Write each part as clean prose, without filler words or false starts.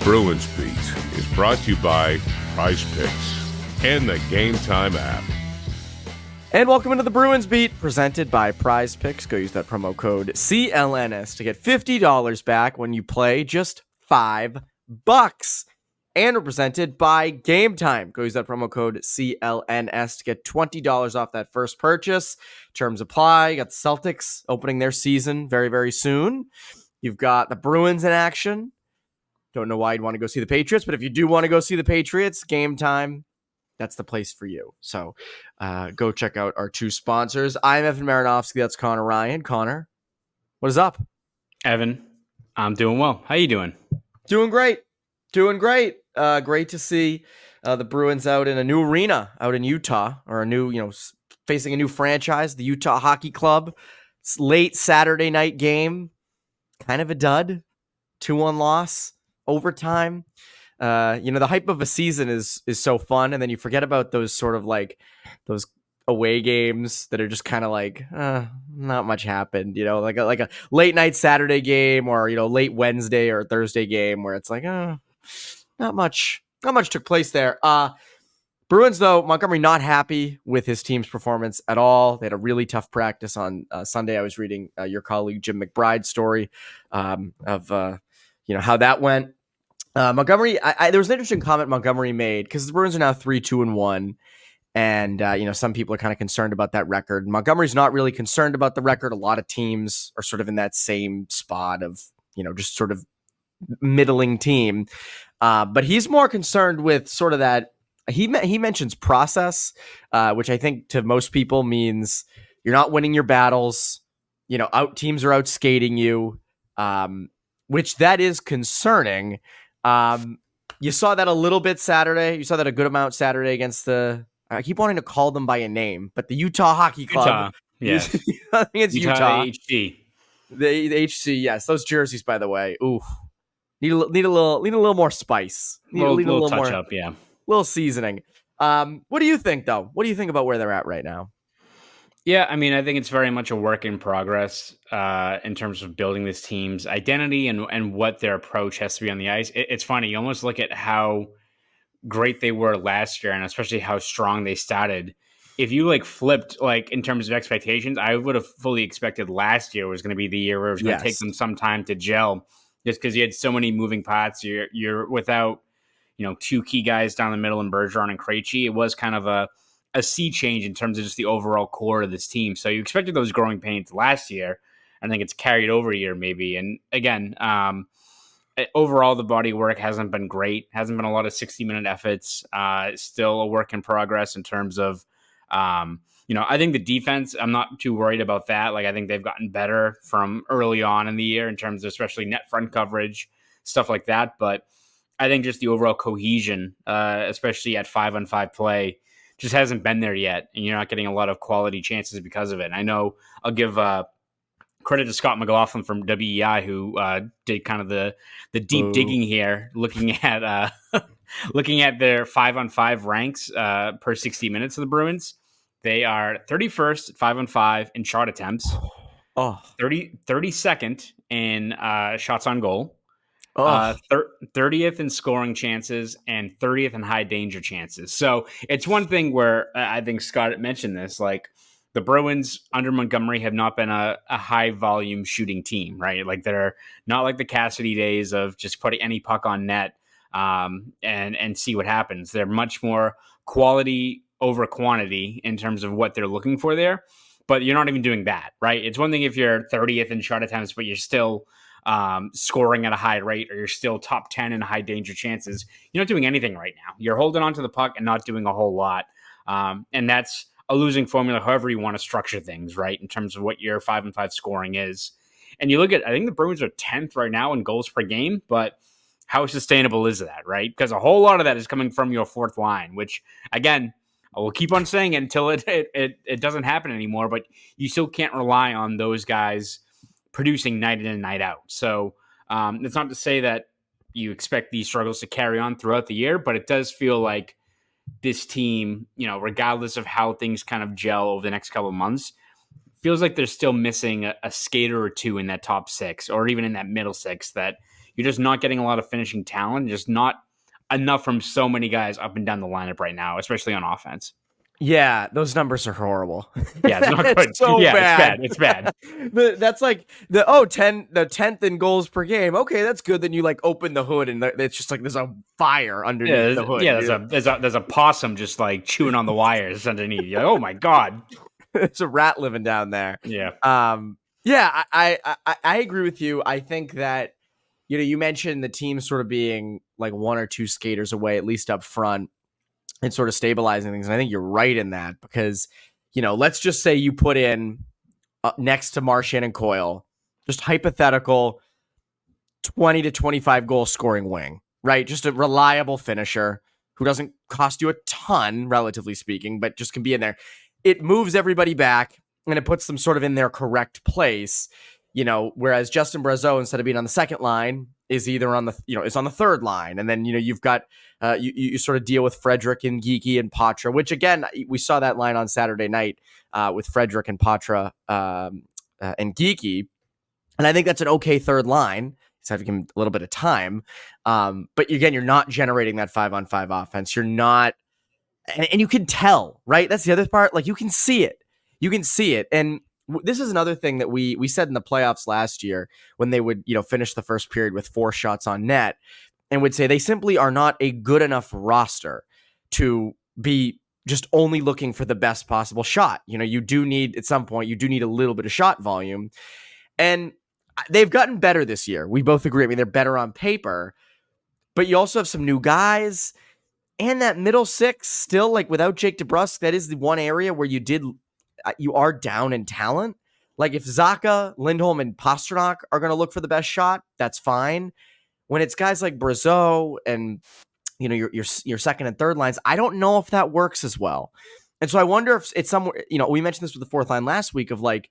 Bruins Beat is brought to you by Prize Picks and the Game Time app. And welcome into the Bruins Beat, presented by Prize Picks. Go use that promo code CLNS to get $50 back when you play just $5. And we're presented by Game Time. Go use that promo code CLNS to get $20 off that first purchase. Terms apply. You got the Celtics opening their season very, very soon. You've got the Bruins in action. Don't know why you'd want to go see the Patriots, but if you do want to go see the Patriots, Game Time, that's the place for you. So go check out our two sponsors. I'm Evan Marinofsky. That's Conor Ryan. Connor, what is up? Evan, I'm doing well. How you doing? Doing great. Great to see the Bruins out in a new arena out in Utah, or a new, facing a new franchise, the Utah Hockey Club. It's late Saturday night game. Kind of a dud. 2-1 loss. Overtime. The hype of a season is so fun, and then you forget about those sort of like those away games that are just kind of like not much happened, like a late night Saturday game, or late Wednesday or Thursday game where it's like not much took place there. Bruins, though, Montgomery not happy with his team's performance at all. They had a really tough practice on Sunday. I was reading your colleague Jim McBride's story of how that went. Montgomery, there was an interesting comment Montgomery made, because the Bruins are now 3-2-1, and some people are kind of concerned about that record. Montgomery's not really concerned about the record. A lot of teams are sort of in that same spot of just sort of middling team, but he's more concerned with sort of that. He mentions process, which I think to most people means you're not winning your battles. Teams are out skating you, which that is concerning. You saw that a little bit Saturday. You saw that a good amount Saturday against I keep wanting to call them by a name, but the Utah Hockey Club. Yes. I think it's Utah. HC. The HC, yes. Those jerseys, by the way. Ooh. Need a little more spice. Need a little touch more, up, yeah. Little seasoning. What do you think, though? What do you think about where they're at right now? Yeah, I think it's very much a work in progress in terms of building this team's identity and what their approach has to be on the ice. It's funny. You almost look at how great they were last year, and especially how strong they started. If you flipped in terms of expectations, I would have fully expected last year was going to be the year where it was going to take them some time to gel, just because you had so many moving parts. You're without two key guys down the middle in Bergeron and Krejci. It was kind of a sea change in terms of just the overall core of this team. So you expected those growing pains last year. I think it's carried over a year maybe. And again, overall, the body work hasn't been great. Hasn't been a lot of 60-minute efforts. It's still a work in progress in terms of, I think the defense, I'm not too worried about that. I think they've gotten better from early on in the year in terms of especially net front coverage, stuff like that. But I think just the overall cohesion, especially at 5-on-5 play, just hasn't been there yet, and you're not getting a lot of quality chances because of it. And I know I'll give credit to Scott McLaughlin from WEI, who did kind of the deep digging here, looking at their 5-on-5 ranks per 60 minutes of the Bruins. They are 31st at 5-on-5 in shot attempts, 32nd in shots on goal, 30th in scoring chances, and 30th in high danger chances. So it's one thing where I think Scott mentioned this, the Bruins under Montgomery have not been a high volume shooting team, right? They're not like the Cassidy days of just putting any puck on net and see what happens. They're much more quality over quantity in terms of what they're looking for there, but you're not even doing that, right? It's one thing if you're 30th in shot attempts, but you're still scoring at a high rate, or you're still top 10 in high danger chances. You're not doing anything right now. You're holding on to the puck and not doing a whole lot. And that's a losing formula, however you want to structure things, right? In terms of what your 5-on-5 scoring is. And you look at, I think the Bruins are 10th right now in goals per game, but how sustainable is that, right? Because a whole lot of that is coming from your fourth line, which again, I will keep on saying it until it doesn't happen anymore, but you still can't rely on those guys producing night in and night out. So it's not to say that you expect these struggles to carry on throughout the year, but it does feel like this team, regardless of how things kind of gel over the next couple of months, feels like they're still missing a skater or two in that top six, or even in that middle six that, you're just not getting a lot of finishing talent, just not enough from so many guys up and down the lineup right now, especially on offense. Yeah, those numbers are horrible. Yeah, it's not good. It's so Yeah, bad. It's bad. That's like the 10th in goals per game. Okay, that's good. Then you like open the hood and it's just like there's a fire underneath the hood. Yeah, there's a possum just like chewing on the wires underneath. You're like, oh my god, it's a rat living down there. Yeah. Yeah, I agree with you. I think that you mentioned the team sort of being like one or two skaters away, at least up front, and sort of stabilizing things. And I think you're right in that because, let's just say you put in next to Marchand and Coyle, just hypothetical 20 to 25 goal scoring wing, right? Just a reliable finisher who doesn't cost you a ton, relatively speaking, but just can be in there. It moves everybody back and it puts them sort of in their correct place, whereas Justin Brazeau, instead of being on the second line, is either on the, is on the third line. And then, you've got, you sort of deal with Frederic and Geekie and Patra, which again, we saw that line on Saturday night with Frederic and Patra and Geekie. And I think that's an okay third line. So I have to give him a little bit of time. But again, you're not generating that 5-on-5 offense. You're not, and you can tell, right? That's the other part. Like you can see it. And this is another thing that we said in the playoffs last year when they would, finish the first period with 4 shots on net and would say they simply are not a good enough roster to be just only looking for the best possible shot. You do need, at some point, a little bit of shot volume. And they've gotten better this year. We both agree. I mean, they're better on paper, but you also have some new guys and that middle six still, like without Jake DeBrusk, that is the one area where you are down in talent. Like if Zacha, Lindholm, and Pastrnak are going to look for the best shot, that's fine. When it's guys like Brazeau and your second and third lines, I don't know if that works as well. And so I wonder if it's somewhere. We mentioned this with the fourth line last week of like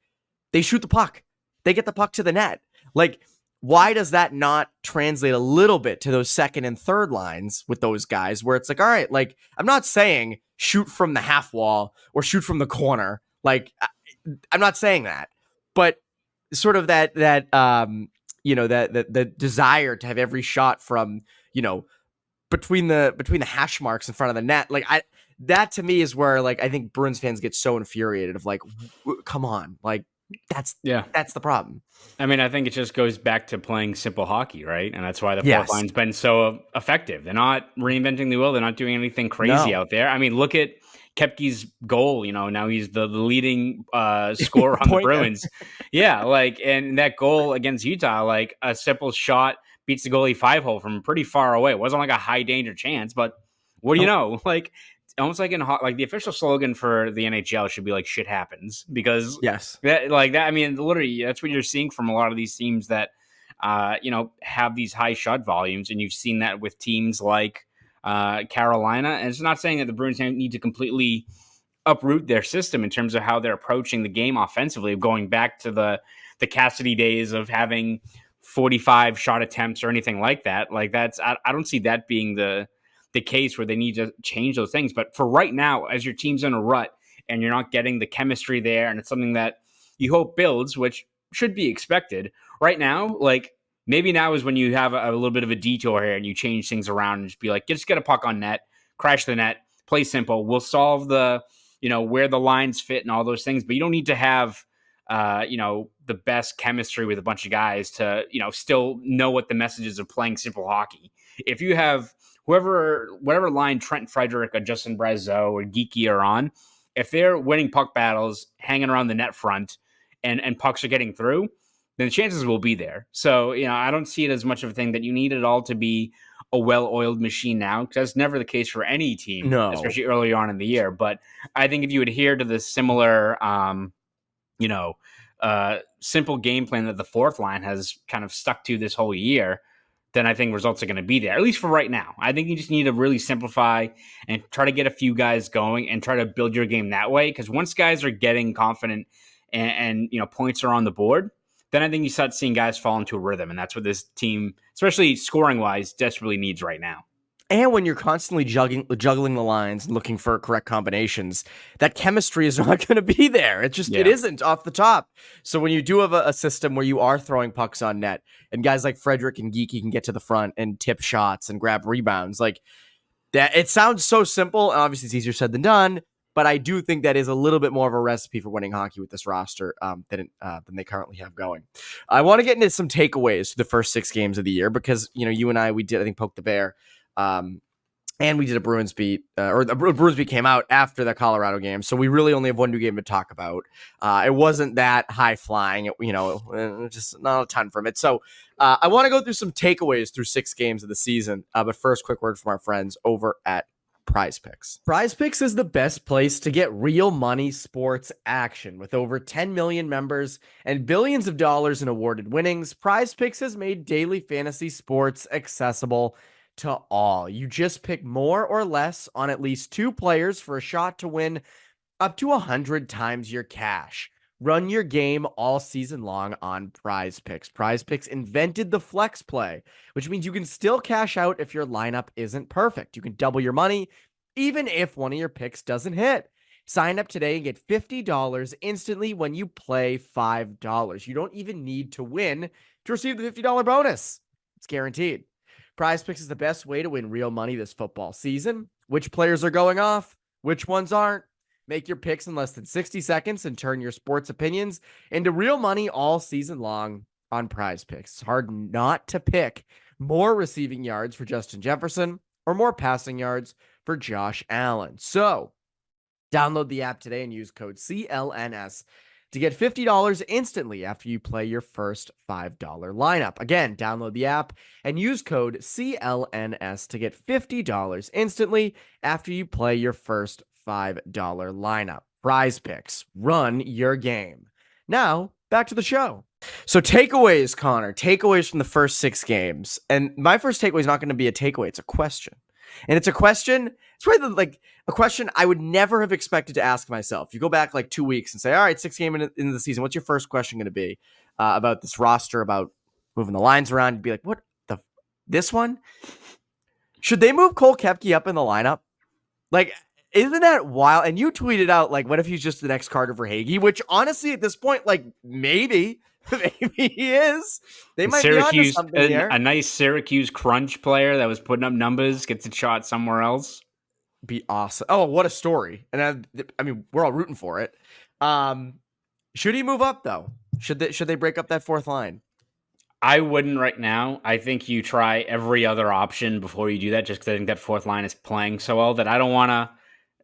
they shoot the puck, they get the puck to the net. Like why does that not translate a little bit to those second and third lines with those guys where it's like, all right, like I'm not saying shoot from the half wall or shoot from the corner. Like I'm not saying that, but sort of that the desire to have every shot from, between the hash marks in front of the net. Like that to me is where like I think Bruins fans get so infuriated of like, come on, like that's the problem. I mean, I think it just goes back to playing simple hockey, right? And that's why the fourth line's been so effective. They're not reinventing the wheel. They're not doing anything crazy out there. I mean, look at Koepke's goal. Now he's the leading scorer on the Bruins. Yeah, like, and that goal against Utah, like a simple shot beats the goalie 5-hole from pretty far away. It wasn't like a high danger chance, but what do you know? Like, almost like like the official slogan for the NHL should be like "shit happens" because that. I mean, literally, that's what you're seeing from a lot of these teams that have these high shot volumes, and you've seen that with teams like Carolina. And it's not saying that the Bruins need to completely uproot their system in terms of how they're approaching the game offensively, going back to the Cassidy days of having 45 shot attempts or anything like that. Like I don't see that being the case where they need to change those things. But for right now, as your team's in a rut and you're not getting the chemistry there, and it's something that you hope builds, which should be expected right now, like maybe now is when you have a little bit of a detour here and you change things around and just be like, just get a puck on net, crash the net, play simple. We'll solve the, where the lines fit and all those things, but you don't need to have, the best chemistry with a bunch of guys to, still know what the message is of playing simple hockey. If you have whatever line Trent Frederic or Justin Brazeau or Geekie are on, if they're winning puck battles, hanging around the net front and pucks are getting through, then the chances will be there. So, I don't see it as much of a thing that you need it all to be a well-oiled machine now, because that's never the case for any team, especially early on in the year. But I think if you adhere to the similar, simple game plan that the fourth line has kind of stuck to this whole year, then I think results are going to be there, at least for right now. I think you just need to really simplify and try to get a few guys going and try to build your game that way. Because once guys are getting confident and points are on the board, then I think you start seeing guys fall into a rhythm. And that's what this team, especially scoring-wise, desperately needs right now. And when you're constantly juggling the lines and looking for correct combinations, that chemistry is not going to be there. It isn't off the top. So when you do have a system where you are throwing pucks on net and guys like Frederick and Geeky can get to the front and tip shots and grab rebounds, like that, it sounds so simple. And obviously it's easier said than done, but I do think that is a little bit more of a recipe for winning hockey with this roster than they currently have going. I want to get into some takeaways for the first 6 games of the year because, you and I, we did, I think, poke the bear. And we did a Bruins Beat, or the Bruins Beat came out after the Colorado game. So we really only have one new game to talk about. It wasn't that high flying, just not a ton from it. So I want to go through some takeaways through 6 games of the season. But first, quick word from our friends over at Prize Picks. Prize Picks is the best place to get real money sports action. With over 10 million members and billions of dollars in awarded winnings, Prize Picks has made daily fantasy sports accessible to all. You just pick more or less on at least 2 players for a shot to win up to 100 times your cash. Run your game all season long on Prize Picks. Prize Picks invented the flex play, which means you can still cash out if your lineup isn't perfect. You can double your money even if one of your picks doesn't hit. Sign up today and get $50 instantly when you play $5. You don't even need to win to receive the $50 bonus. It's guaranteed. Prize Picks is the best way to win real money this football season. Which players are going off? Which ones aren't? Make your picks in less than 60 seconds and turn your sports opinions into real money all season long on Prize Picks. It's hard not to pick more receiving yards for Justin Jefferson or more passing yards for Josh Allen. So download the app today and use code CLNS to get $50 instantly after you play your first $5 lineup. Again, download the app and use code CLNS to get $50 instantly after you play your first $5 lineup. Prize Picks, run your game. Now, back to the show. So takeaways, Connor, takeaways from the first 6 games. And my first takeaway is not going to be a takeaway, it's a question. And it's a question, it's really a question I would never have expected to ask myself. You go back 2 weeks and say, all right, 6 games into the season, what's your first question going to be about this roster, about moving the lines around? You'd be like, this one? Should they move Cole Koepke up in the lineup? Isn't that wild? And you tweeted out, what if he's just the next Carter Verhaeghe? Which honestly, at this point, maybe he is. They might be onto something here. A nice Syracuse crunch player that was putting up numbers gets a shot somewhere else. Be awesome. Oh, what a story. And I mean, we're all rooting for it. Should he move up though? Should they break up that 4th line? I wouldn't right now. I think you try every other option before you do that, just because I think that 4th line is playing so well that I don't want to.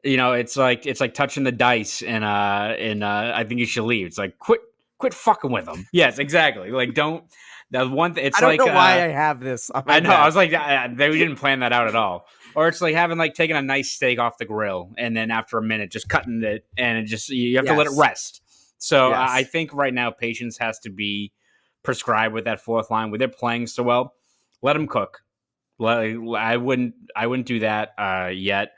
It's like touching the dice, and I think you should leave. It's like quit fucking with them. Yes, exactly. Don't. The one thing. It's I don't know why I have this. I know. I was like, we didn't plan that out at all. Or it's like having taking a nice steak off the grill, and then after a minute, just cutting it, and you have to let it rest. So yes. I think right now patience has to be prescribed with that 4th line. Where they're playing so well, let them cook. I wouldn't do that yet.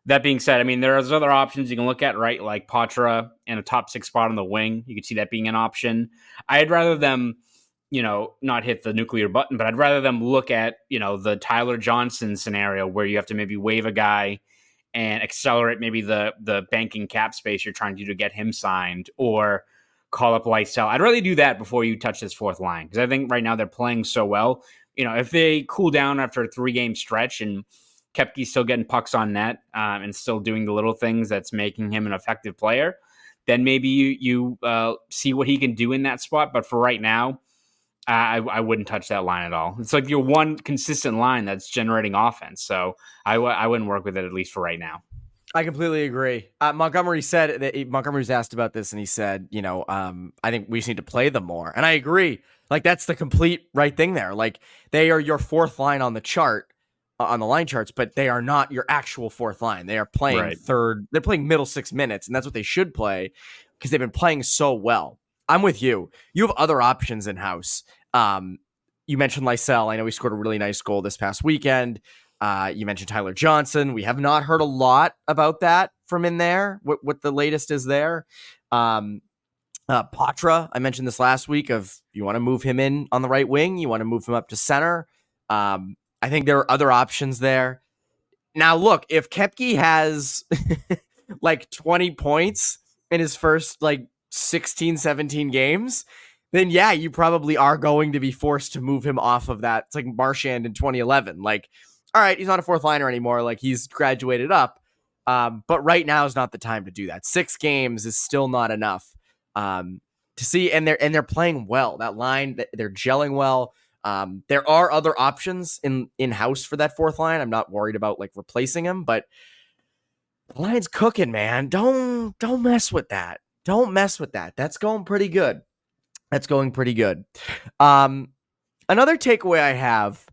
That being said, I mean, there's other options you can look at, right? Like Patra and a top 6 spot on the wing. You could see that being an option. I'd rather them, not hit the nuclear button, but I'd rather them look at, the Tyler Johnson scenario where you have to maybe waive a guy and accelerate maybe the banking cap space you're trying to do to get him signed, or call up Lysell. I'd rather do that before you touch this 4th line, because I think right now they're playing so well. If they cool down after a 3-game stretch and Koepke's still getting pucks on net and still doing the little things that's making him an effective player, then maybe you see what he can do in that spot. But for right now, I wouldn't touch that line at all. It's like your one consistent line that's generating offense. So I wouldn't work with it, at least for right now. I completely agree. Montgomery said that Montgomery was asked about this, and he said, I think we just need to play them more. And I agree. That's the complete right thing there. They are your 4th line on the chart, on the line charts, but they are not your actual 4th line. They are playing third. They're playing middle 6 minutes, and that's what they should play because they've been playing so well. I'm with you. You have other options in house. You mentioned Lysell. I know he scored a really nice goal this past weekend. You mentioned Tyler Johnson. We have not heard a lot about that from in there. What the latest is there. Patra, I mentioned this last week, of you want to move him in on the right wing. You want to move him up to center. I think there are other options there. Now, look, if Koepke has like 20 points in his first like 16, 17 games, then yeah, you probably are going to be forced to move him off of that. It's like Marchand in 2011. Like, all right, he's not a fourth liner anymore. Like, he's graduated up. But right now is not the time to do that. 6 games is still not enough to see. And they're playing well. That line, they're gelling well. There are other options in house for that fourth line. I'm not worried about like replacing him, but the line's cooking, man. Don't mess with that. Don't mess with that. That's going pretty good. That's going pretty good. Another takeaway I have,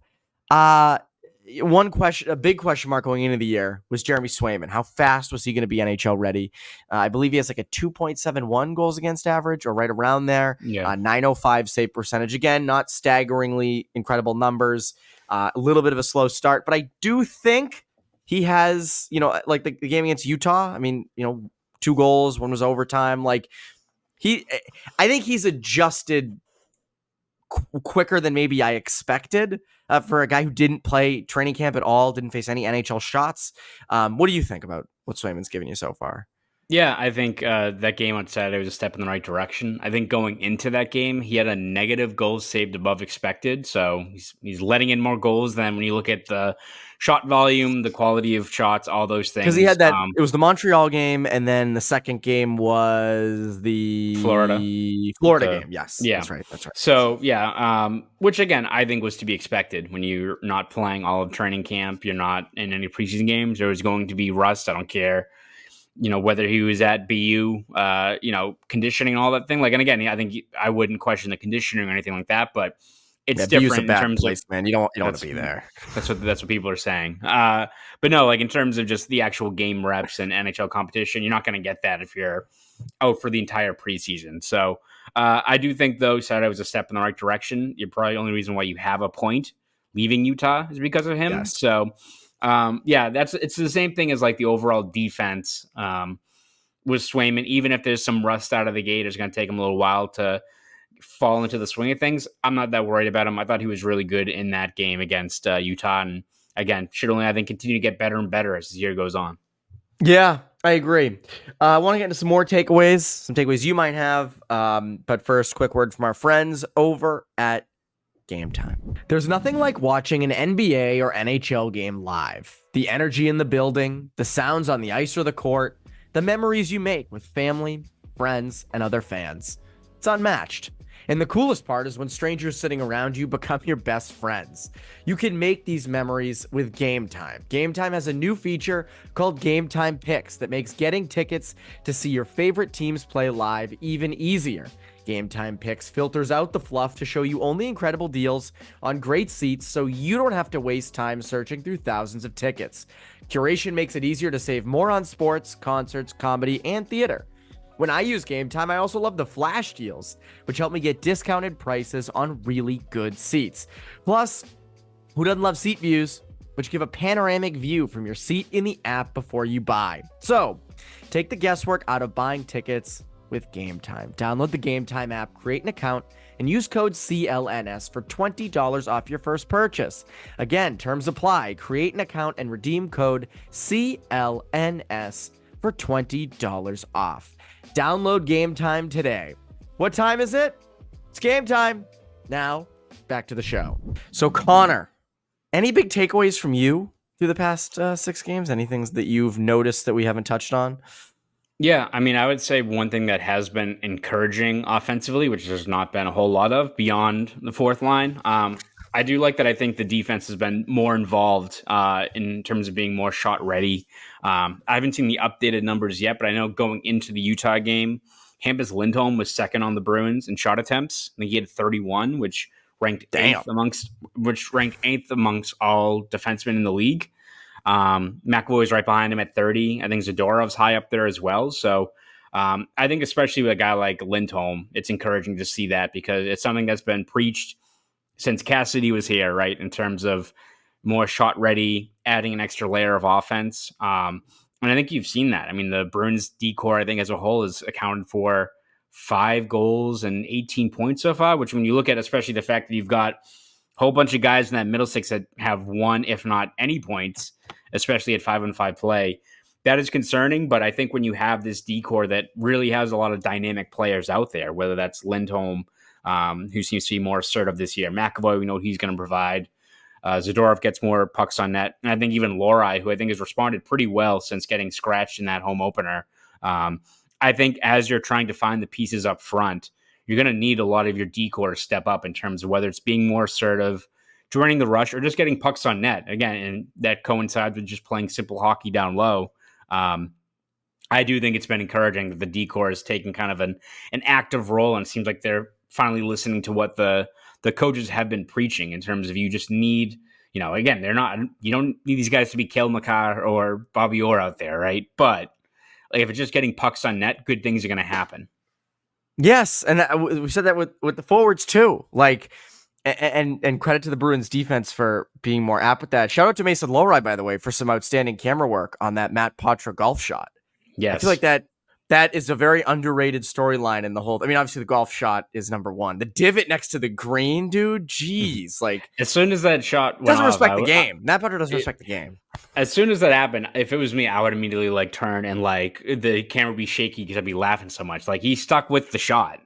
a big question mark going into the year was Jeremy Swayman. How fast was he going to be NHL ready? I believe he has like a 2.71 goals against average or right around there. Yeah. 905 save percentage. Again, not staggeringly incredible numbers. A little bit of a slow start, but I do think he has, like the game against Utah. I mean, 2 goals, one was overtime. Like I think he's adjusted quicker than maybe I expected for a guy who didn't play training camp at all, didn't face any NHL shots. What do you think about what Swayman's given you so far? Yeah, I think that game on Saturday was a step in the right direction. I think going into that game, he had a negative goals saved above expected. So he's letting in more goals than when you look at the shot volume, the quality of shots, all those things. Because he had that, it was the Montreal game, and then the second game was the Florida game. Yes, yeah, that's right. So yeah, which again I think was to be expected when you're not playing all of training camp, you're not in any preseason games. There was going to be rust. I don't care. Whether he was at BU, conditioning and all that thing. Like, and again, I think I wouldn't question the conditioning or anything like that, but it's different in terms of, man. You don't want to be there. That's what people are saying. But no, like in terms of just the actual game reps and NHL competition, you're not going to get that if you're out for the entire preseason. So I do think though Saturday was a step in the right direction. You're probably the only reason why you have a point leaving Utah is because of him. Yes. So it's the same thing as like the overall defense with Swayman. Even if there's some rust out of the gate, it's going to take him a little while to fall into the swing of things. I'm not that worried about him. I thought he was really good in that game against Utah, and again, should only I think continue to get better and better as the year goes on. Yeah, I agree. I want to get into some more takeaways, some takeaways you might have. But first, quick word from our friends over at Game Time. There's nothing like watching an NBA or NHL game live. The energy in the building, the sounds on the ice or the court, the memories you make with family, friends, and other fans. It's unmatched. And the coolest part is when strangers sitting around you become your best friends. You can make these memories with Game Time. Game Time has a new feature called Game Time Picks that makes getting tickets to see your favorite teams play live even easier. Game Time Picks filters out the fluff to show you only incredible deals on great seats so you don't have to waste time searching through thousands of tickets. Curation makes it easier to save more on sports, concerts, comedy, and theater. When I use Game Time, I also love the flash deals, which help me get discounted prices on really good seats. Plus, who doesn't love seat views, which give a panoramic view from your seat in the app before you buy? So, take the guesswork out of buying tickets with Game Time. Download the Game Time app, create an account, and use code CLNS for $20 off your first purchase. Again, terms apply. Create an account and redeem code CLNS for $20 off. Download Game Time today. What time is it? It's game time. Now, back to the show. So, Connor, any big takeaways from you through the past 6 games? Anything that you've noticed that we haven't touched on? Yeah, I mean, I would say one thing that has been encouraging offensively, which there's not been a whole lot of beyond the fourth line. I do like that. I think the defense has been more involved in terms of being more shot ready. I haven't seen the updated numbers yet, but I know going into the Utah game, Hampus Lindholm was second on the Bruins in shot attempts. I think he had 31, which ranked eighth amongst all defensemen in the league. McAvoy's right behind him at 30. I think Zadorov's high up there as well. So I think especially with a guy like Lindholm, it's encouraging to see that because it's something that's been preached since Cassidy was here, right? In terms of more shot ready, adding an extra layer of offense. And I think you've seen that. I mean, the Bruins decor, I think as a whole has accounted for 5 goals and 18 points so far, which when you look at, especially the fact that you've got a whole bunch of guys in that middle six that have 1, if not any points, especially at 5-on-5 play. That is concerning, but I think when you have this decor that really has a lot of dynamic players out there, whether that's Lindholm, who seems to be more assertive this year, McAvoy, we know he's going to provide. Zadorov gets more pucks on net. And I think even Lohrei, who I think has responded pretty well since getting scratched in that home opener. I think as you're trying to find the pieces up front, you're going to need a lot of your decor to step up in terms of whether it's being more assertive, joining the rush, or just getting pucks on net. Again, and that coincides with just playing simple hockey down low. I do think it's been encouraging that the decor is taking kind of an active role, and it seems like they're finally listening to what the coaches have been preaching in terms of you just need, again, you don't need these guys to be Cale Makar or Bobby Orr out there, right? But like, if it's just getting pucks on net, good things are going to happen. Yes, and we said that with the forwards too. Like, and credit to the Bruins defense for being more apt with that. Shout out to Mason Lohrei, by the way, for some outstanding camera work on that Matt Poitras golf shot. Yes. I feel like that is a very underrated storyline in the whole. I mean, obviously the golf shot is number one. The divot next to the green, dude. Jeez, like as soon as that shot went doesn't off, respect the game. Matt Poitras doesn't respect the game. As soon as that happened, if it was me, I would immediately like turn and like the camera would be shaky because I'd be laughing so much. Like he stuck with the shot.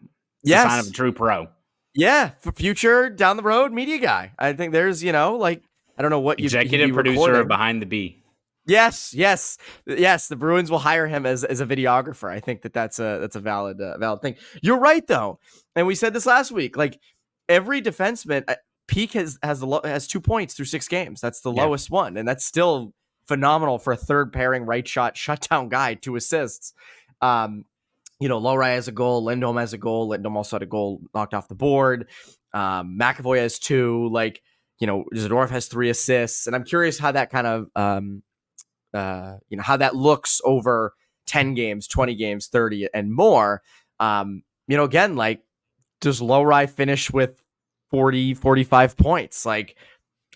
It's a sign of a true pro. Yeah, for future down the road media guy. I think there's, like I don't know what executive producer behind the B. Yes. The Bruins will hire him as a videographer. I think that's a valid thing. You're right though, and we said this last week. Like every defenseman, Peak has 2 points through 6 games. That's the lowest one, and that's still phenomenal for a third pairing right shot shutdown guy. 2 assists. Lohrei has a goal. Lindholm has a goal. Lindholm also had a goal knocked off the board. McAvoy has 2. Zadorov has 3 assists, and I'm curious how that kind of how that looks over 10 games, 20 games, 30 and more. Again, like, does Lohrei finish with 40, 45 points? Like,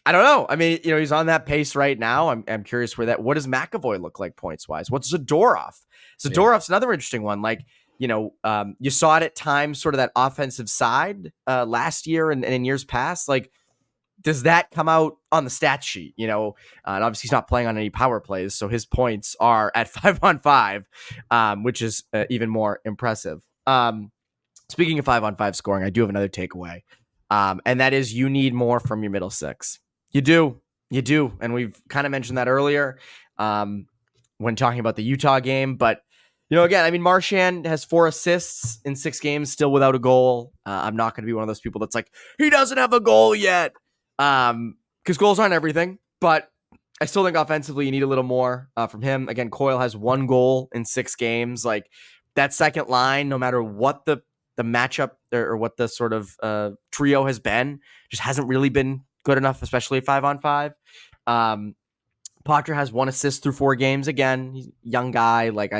I don't know. I mean, he's on that pace right now. I'm curious what does McAvoy look like points wise? What's Zadorov? Zadorov's another interesting one. Like, you saw it at times, sort of that offensive side last year and in years past. Like, does that come out on the stat sheet? And obviously he's not playing on any power plays, so his points are at 5-on-5, which is even more impressive. Speaking of 5-on-5 scoring, I do have another takeaway, and that is you need more from your middle six. You do, and we've kind of mentioned that earlier when talking about the Utah game. But again, I mean, Marchand has 4 assists in 6 games, still without a goal. I'm not going to be one of those people that's like, he doesn't have a goal yet. Because goals aren't everything, but I still think offensively you need a little more from him. Again, Coyle has 1 goal in 6 games. Like, that second line, no matter what the matchup or what the sort of trio has been, just hasn't really been good enough, especially 5-on-5. Poitras has 1 assist through 4 games. Again, he's a young guy. Like,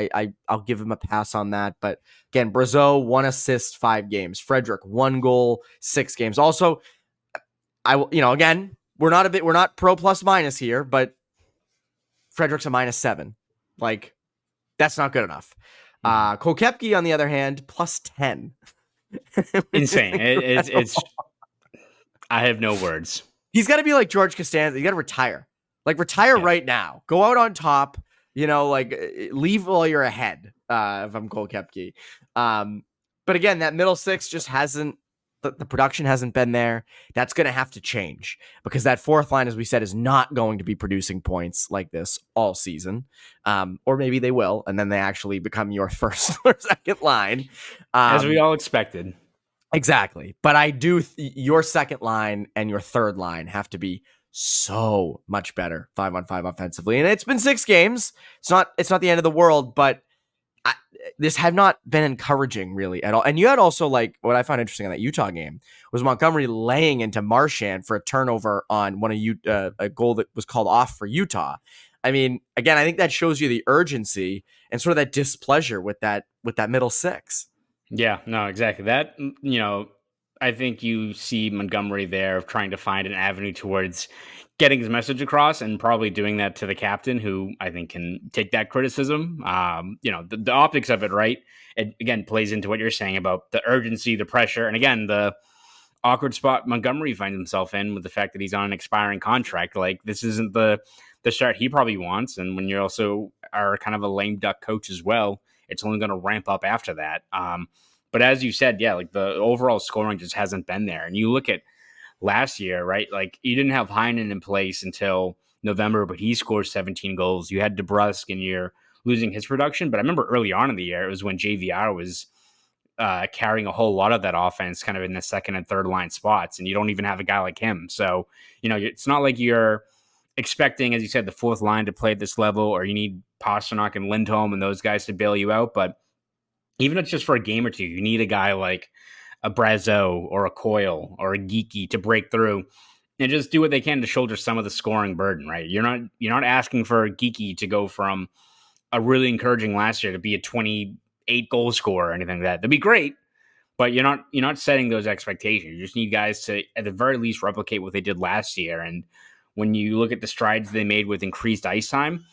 I'll give him a pass on that. But again, Brazeau 1 assist, 5 games. Frederick 1 goal, 6 games. Also, again, we're not pro plus minus here, but Frederick's a -7. Like, that's not good enough. Cole Koepke, on the other hand, +10. Insane. It's I have no words. He's got to be like George Costanza. You got to retire. Like, retire right now. Go out on top. Leave while you're ahead. If I'm Cole Koepke. But again, that middle six just hasn't. The production hasn't been there. That's going to have to change because that fourth line, as we said, is not going to be producing points like this all season. Or maybe they will, and then they actually become your first or second line. As we all expected. Exactly. But I do, your second line and your third line have to be so much better 5-on-5 offensively. And it's been 6 games. It's not the end of the world, but this have not been encouraging really at all. And you had also, like, what I found interesting in that Utah game was Montgomery laying into Marchand for a turnover on one of a goal that was called off for Utah. I mean, again, I think that shows you the urgency and sort of that displeasure with that middle six. Yeah, no, exactly. That, I think you see Montgomery there trying to find an avenue towards getting his message across and probably doing that to the captain, who I think can take that criticism. The optics of it, right? It again plays into what you're saying about the urgency, the pressure, and again, the awkward spot Montgomery finds himself in with the fact that he's on an expiring contract. Like, this isn't the start he probably wants. And when you also are kind of a lame duck coach as well, it's only going to ramp up after that. But as you said, yeah, like the overall scoring just hasn't been there. And you look at last year, right? Like, you didn't have Heinen in place until November, but he scored 17 goals. You had DeBrusk, and you're losing his production. But I remember early on in the year, it was when JVR was carrying a whole lot of that offense kind of in the second and third line spots, and you don't even have a guy like him. So, it's not like you're expecting, as you said, the fourth line to play at this level, or you need Pasternak and Lindholm and those guys to bail you out. But even if it's just for a game or two, you need a guy like a Brazeau or a Coyle or a Geeky to break through and just do what they can to shoulder some of the scoring burden, right? You're not asking for a Geeky to go from a really encouraging last year to be a 28 goal scorer or anything like that. That'd be great, but you're not setting those expectations. You just need guys to, at the very least, replicate what they did last year. And when you look at the strides they made with increased ice time,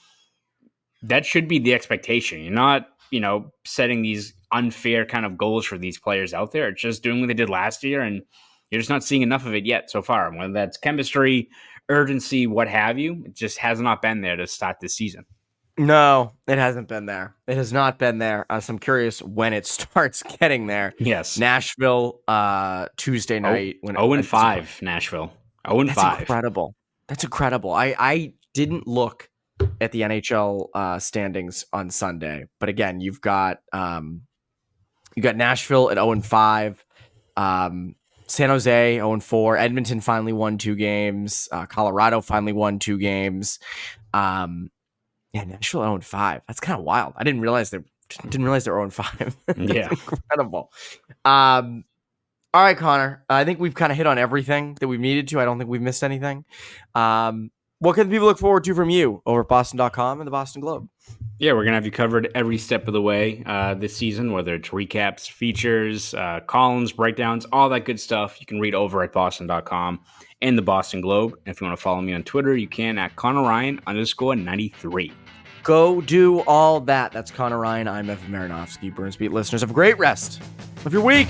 that should be the expectation. You're not, setting these unfair kind of goals for these players out there. It's just doing what they did last year, and you're just not seeing enough of it yet so far. Whether that's chemistry, urgency, what have you, it just has not been there to start this season. No, it hasn't been there. It has not been there. So I'm curious when it starts getting there. Yes. Nashville, Tuesday night. 0-5, Nashville. 0-5. That's incredible. That's incredible. I didn't look at the NHL standings on Sunday, but again, you've got Nashville at 0-5, San Jose 0-4, Edmonton finally won 2 games, Colorado finally won 2 games. Nashville 0-5. That's kind of wild. I didn't realize they're 0-5. Yeah, incredible. All right, Connor. I think we've kind of hit on everything that we've needed to. I don't think we've missed anything. What can people look forward to from you over at Boston.com and the Boston Globe? Yeah, we're going to have you covered every step of the way this season, whether it's recaps, features, columns, breakdowns, all that good stuff. You can read over at Boston.com and the Boston Globe. And if you want to follow me on Twitter, you can at Conor Ryan _93. Go do all that. That's Conor Ryan. I'm Evan Marinofsky. Bruins Beat listeners, have a great rest of your week.